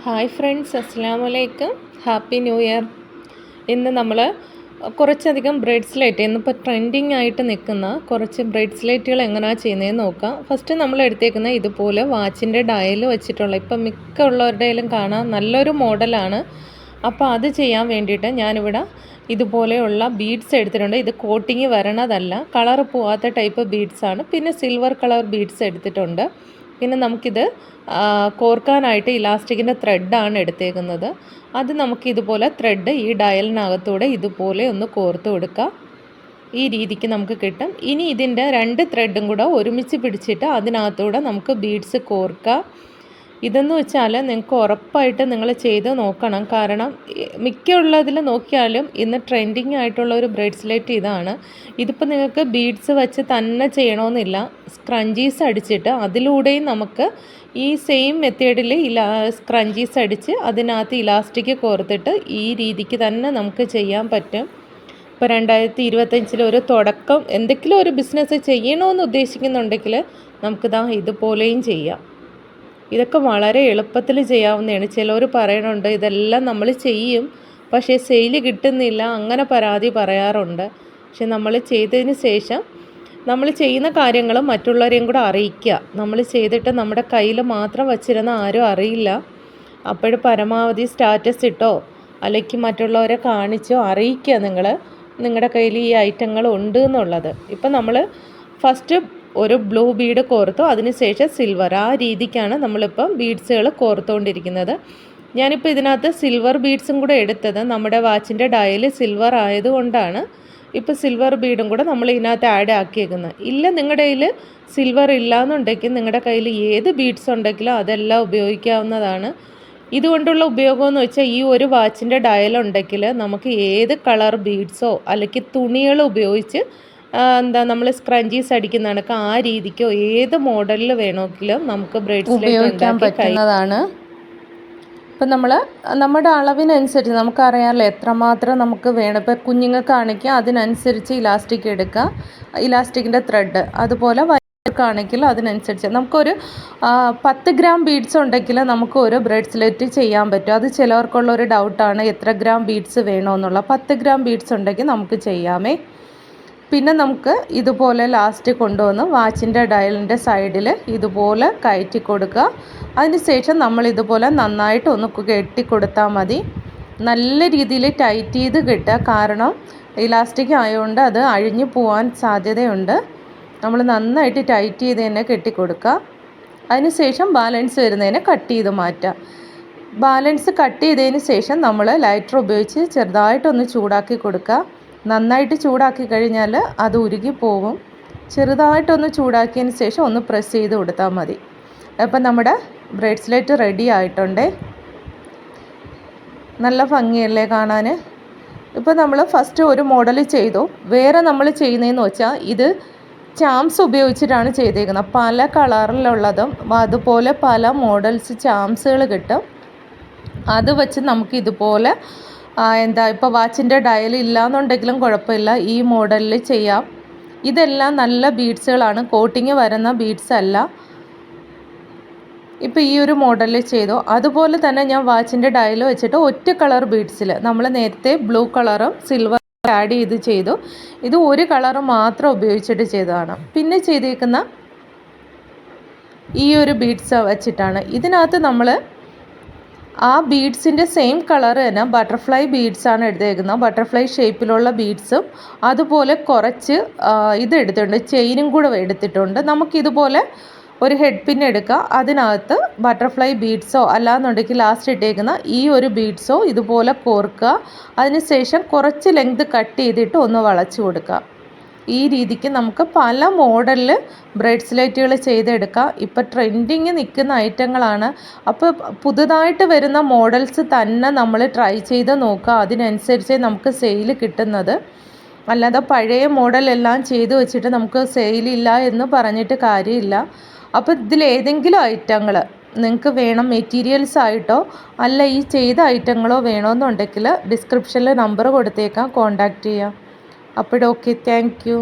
Hi friends, അസ്സലാമലൈക്കും. Happy new year. ഇന്ന് നമ്മൾ കുറച്ചധികം ബ്രേഡ്സ്ലൈറ്റ് ഇന്നിപ്പോൾ ട്രെൻഡിങ് ആയിട്ട് നിൽക്കുന്ന കുറച്ച് ബ്രേഡ്സ്ലൈറ്റുകൾ എങ്ങനെയാണ് ചെയ്യുന്നതെന്ന് നോക്കാം. ഫസ്റ്റ് നമ്മൾ എടുത്തേക്കുന്ന ഇതുപോലെ വാച്ചിൻ്റെ ഡയൽ വെച്ചിട്ടുള്ള ഇപ്പം മിക്ക ഉള്ളവരുടെയിലും കാണാൻ നല്ലൊരു മോഡലാണ്. അപ്പോൾ അത് ചെയ്യാൻ വേണ്ടിയിട്ട് ഞാനിവിടെ ഇതുപോലെയുള്ള ബീഡ്സ് എടുത്തിട്ടുണ്ട്. ഇത് കോട്ടിങ് വരണതല്ല, കളർ പോവാത്ത ടൈപ്പ് ബീഡ്സാണ്. പിന്നെ സിൽവർ കളർ ബീഡ്സ് എടുത്തിട്ടുണ്ട്. പിന്നെ നമുക്കിത് കോർക്കാനായിട്ട് ഇലാസ്റ്റിക്കിൻ്റെ ത്രെഡാണ് എടുത്തേക്കുന്നത്. അത് നമുക്കിതുപോലെ ത്രെഡ് ഈ ഡയലിനകത്തൂടെ ഇതുപോലെ ഒന്ന് കോർത്ത് കൊടുക്കാം. ഈ രീതിക്ക് നമുക്ക് കിട്ടും. ഇനി ഇതിൻ്റെ 2 ത്രെഡും കൂടെ ഒരുമിച്ച് പിടിച്ചിട്ട് അതിനകത്തൂടെ നമുക്ക് ബീഡ്സ് കോർക്കാം. ഇതെന്ന് വെച്ചാൽ നിങ്ങൾക്ക് ഉറപ്പായിട്ട് നിങ്ങൾ ചെയ്ത് നോക്കണം. കാരണം മിക്കുള്ളതിൽ നോക്കിയാലും ഇന്ന് ട്രെൻഡിങ് ആയിട്ടുള്ള ഒരു ബ്രേഡ്സ്ലൈറ്റ് ഇതാണ്. ഇതിപ്പോൾ നിങ്ങൾക്ക് ബീഡ്സ് വെച്ച് തന്നെ ചെയ്യണമെന്നില്ല. സ്ക്രഞ്ചീസ് അടിച്ചിട്ട് അതിലൂടെയും നമുക്ക് ഈ സെയിം മെത്തേഡിൽ സ്ക്രഞ്ചീസ് അടിച്ച് അതിനകത്ത് ഇലാസ്റ്റിക് കോർത്തിട്ട് ഈ രീതിക്ക് തന്നെ നമുക്ക് ചെയ്യാൻ പറ്റും. ഇപ്പോൾ 2025 ഒരു തുടക്കം എന്തെങ്കിലും ഒരു ബിസിനസ് ചെയ്യണമെന്ന് ഉദ്ദേശിക്കുന്നുണ്ടെങ്കിൽ നമുക്കിതാ ഇതുപോലെയും ചെയ്യാം. ഇതൊക്കെ വളരെ എളുപ്പത്തിൽ ചെയ്യാവുന്നതാണ്. ചിലർ പറയണുണ്ട് ഇതെല്ലാം നമ്മൾ ചെയ്യും പക്ഷേ സെയിൽ കിട്ടുന്നില്ല, അങ്ങനെ പരാതി പറയാറുണ്ട്. പക്ഷെ നമ്മൾ ചെയ്തതിന് ശേഷം നമ്മൾ ചെയ്യുന്ന കാര്യങ്ങൾ മറ്റുള്ളവരെയും കൂടെ അറിയിക്കുക. നമ്മൾ ചെയ്തിട്ട് നമ്മുടെ കയ്യിൽ മാത്രം വച്ചിരുന്ന ആരും അറിയില്ല. അപ്പോൾ പരമാവധി സ്റ്റാറ്റസ് ഇട്ടോ അല്ലെങ്കിൽ മറ്റുള്ളവരെ കാണിച്ചോ അറിയിക്കുക നിങ്ങളുടെ കയ്യിൽ ഈ ഐറ്റങ്ങൾ ഉണ്ട് എന്നുള്ളത്. ഇപ്പം നമ്മൾ ഫസ്റ്റ് ഒരു ബ്ലൂ ബീഡ് കോർത്തു, അതിനുശേഷം സിൽവർ. ആ രീതിക്കാണ് നമ്മളിപ്പം ബീഡ്സുകൾ കോർത്തുകൊണ്ടിരിക്കുന്നത്. ഞാനിപ്പോൾ ഇതിനകത്ത് സിൽവർ ബീഡ്സും കൂടെ എടുത്തത് നമ്മുടെ വാച്ചിൻ്റെ ഡയൽ സിൽവർ ആയതുകൊണ്ടാണ് ഇപ്പോൾ സിൽവർ ബീഡും കൂടെ നമ്മൾ ഇതിനകത്ത് ആഡ് ആക്കിയേക്കുന്നത്. ഇല്ല, നിങ്ങളുടെ കയ്യിൽ സിൽവർ ഇല്ലയെന്നുണ്ടെങ്കിൽ നിങ്ങളുടെ കയ്യിൽ ഏത് ബീഡ്സ് ഉണ്ടെങ്കിലോ അതെല്ലാം ഉപയോഗിക്കാവുന്നതാണ്. ഇതുകൊണ്ടുള്ള ഉപയോഗമെന്ന് വെച്ചാൽ ഈ ഒരു വാച്ചിൻ്റെ ഡയലുണ്ടെങ്കിൽ നമുക്ക് ഏത് കളർ ബീഡ്സോ അല്ലെങ്കിൽ തുണികൾ ഉപയോഗിച്ച് നമ്മൾ സ്ക്രഞ്ചീസ് അടിക്കുന്ന കണക്ക് ആ രീതിക്കോ ഏത് മോഡലിൽ വേണമെങ്കിലും നമുക്ക് ബ്രേഡ്സ്ലൈറ്റ് ഉപയോഗിക്കാൻ പറ്റുന്നതാണ്. ഇപ്പം നമ്മുടെ അളവിനനുസരിച്ച് നമുക്കറിയാമല്ലോ എത്രമാത്രം നമുക്ക് വേണം. ഇപ്പോൾ കുഞ്ഞുങ്ങൾക്കാണെങ്കിൽ അതിനനുസരിച്ച് ഇലാസ്റ്റിക് എടുക്കുക, ഇലാസ്റ്റിക്കിൻ്റെ ത്രെഡ്. അതുപോലെ വലിയവർക്കാണെങ്കിൽ അതിനനുസരിച്ച് നമുക്കൊരു 10 ഗ്രാം ബീഡ്സ് ഉണ്ടെങ്കിൽ നമുക്ക് ഒരു ബ്രേഡ്സ്ലൈറ്റ് ചെയ്യാൻ പറ്റും. അത് ചിലവർക്കുള്ളൊരു ഡൗട്ടാണ്, എത്ര ഗ്രാം ബീഡ്സ് വേണമെന്നുള്ള. 10 ഗ്രാം ബീഡ്സ് ഉണ്ടെങ്കിൽ നമുക്ക് ചെയ്യാമേ. പിന്നെ നമുക്ക് ഇതുപോലെ ലാസ്റ്റ് കൊണ്ടുവന്ന് വാച്ചിൻ്റെ ഡയലിൻ്റെ സൈഡിൽ ഇതുപോലെ കയറ്റി കൊടുക്കുക. അതിനുശേഷം നമ്മൾ ഇതുപോലെ നന്നായിട്ട് ഒന്ന് കെട്ടിക്കൊടുത്താൽ മതി. നല്ല രീതിയിൽ ടൈറ്റ് ചെയ്ത് കിട്ടുക, കാരണം ഇലാസ്റ്റിക് ആയതുകൊണ്ട് അത് അഴിഞ്ഞു പോകാൻ സാധ്യതയുണ്ട്. നമ്മൾ നന്നായിട്ട് ടൈറ്റ് ചെയ്ത് തന്നെ കെട്ടിക്കൊടുക്കുക. അതിനുശേഷം ബാലൻസ് വരുന്നതിനെ കട്ട് ചെയ്ത് മാറ്റുക. ബാലൻസ് കട്ട് ചെയ്തതിന് ശേഷം നമ്മൾ ലൈറ്റർ ഉപയോഗിച്ച് ചെറുതായിട്ടൊന്ന് ചൂടാക്കി കൊടുക്കുക. നന്നായിട്ട് ചൂടാക്കി കഴിഞ്ഞാൽ അത് ഉരുകി പോകും. ചെറുതായിട്ടൊന്ന് ചൂടാക്കിയതിന് ശേഷം ഒന്ന് പ്രസ് ചെയ്ത് കൊടുത്താൽ മതി. അപ്പം നമ്മുടെ ബ്രേഡ്സ്ലൈറ്റ് റെഡി ആയിട്ടുണ്ട്. നല്ല ഭംഗിയല്ലേ കാണാൻ. ഇപ്പോൾ നമ്മൾ ഫസ്റ്റ് ഒരു മോഡൽ ചെയ്തു. വേറെ നമ്മൾ ചെയ്യുന്നതെന്ന് വെച്ചാൽ ഇത് ചാംസ് ഉപയോഗിച്ചിട്ടാണ് ചെയ്തേക്കുന്നത്. പല കളറിലുള്ളതും അതുപോലെ പല മോഡൽസ് ചാംസുകൾ കിട്ടും. അത് വെച്ച് നമുക്ക് ഇതുപോലെ ഇപ്പോൾ വാച്ചിൻ്റെ ഡയൽ ഇല്ലയെന്നുണ്ടെങ്കിലും കുഴപ്പമില്ല, ഈ മോഡലിൽ ചെയ്യാം. ഇതെല്ലാം നല്ല ബീഡ്സുകളാണ്, കോട്ടിങ് വരുന്ന ബീഡ്സ് അല്ല. ഇപ്പോൾ ഈ ഒരു മോഡലിൽ ചെയ്തു. അതുപോലെ തന്നെ ഞാൻ വാച്ചിൻ്റെ ഡയൽ വെച്ചിട്ട് ഒറ്റ കളർ ബീഡ്സിൽ നമ്മൾ നേരത്തെ ബ്ലൂ കളറും സിൽവർ ആഡ് ചെയ്ത് ചെയ്തു. ഇത് ഒരു കളർ മാത്രം ഉപയോഗിച്ചിട്ട് ചെയ്തതാണ്. പിന്നെ ചെയ്തേക്കുന്ന ഈ ഒരു ബീഡ്സ് വെച്ചിട്ടാണ്. ഇതിനകത്ത് നമ്മൾ ആ ബീഡ്സിൻ്റെ സെയിം കളർ തന്നെ ബട്ടർഫ്ലൈ ബീഡ്സാണ് എടുത്തേക്കുന്നത്. ബട്ടർഫ്ലൈ ഷേപ്പിലുള്ള ബീഡ്സും അതുപോലെ കുറച്ച് ഇതെടുത്തിട്ടുണ്ട്, ചെയിനും കൂടെ എടുത്തിട്ടുണ്ട്. നമുക്കിതുപോലെ ഒരു ഹെഡ് പിൻ എടുക്കുക, അതിനകത്ത് ബട്ടർഫ്ലൈ ബീഡ്സോ അല്ലാന്നുണ്ടെങ്കിൽ ലാസ്റ്റ് ഇട്ടേക്കുന്ന ഈ ഒരു ബീഡ്സോ ഇതുപോലെ കോർക്കുക. അതിനുശേഷം കുറച്ച് ലെങ്ത് കട്ട് ചെയ്തിട്ട് ഒന്ന് വളച്ചു കൊടുക്കുക. ഈ രീതിക്ക് നമുക്ക് പല മോഡലിൽ ബ്രേഡ്സ്ലൈറ്റുകൾ ചെയ്തെടുക്കാം. ഇപ്പോൾ ട്രെൻഡിങ് നിൽക്കുന്ന ഐറ്റങ്ങളാണ്. അപ്പോൾ പുതുതായിട്ട് വരുന്ന മോഡൽസ് തന്നെ നമ്മൾ ട്രൈ ചെയ്ത് നോക്കുക. അതിനനുസരിച്ച് നമുക്ക് സെയിൽ കിട്ടുന്നത്. അല്ലാതെ പഴയ മോഡലെല്ലാം ചെയ്ത് വെച്ചിട്ട് നമുക്ക് സെയിലില്ല എന്ന് പറഞ്ഞിട്ട് കാര്യമില്ല. അപ്പോൾ ഇതിലേതെങ്കിലും ഐറ്റങ്ങൾ നിങ്ങൾക്ക് വേണം, മെറ്റീരിയൽസ് ആയിട്ടോ അല്ല ഈ ചെയ്ത ഐറ്റങ്ങളോ വേണമെന്നുണ്ടെങ്കിൽ ഡിസ്ക്രിപ്ഷനിൽ നമ്പർ കൊടുത്തേക്കാം, കോൺടാക്റ്റ് ചെയ്യാം. അപ്പോൾ ഓക്കെ, താങ്ക് യു.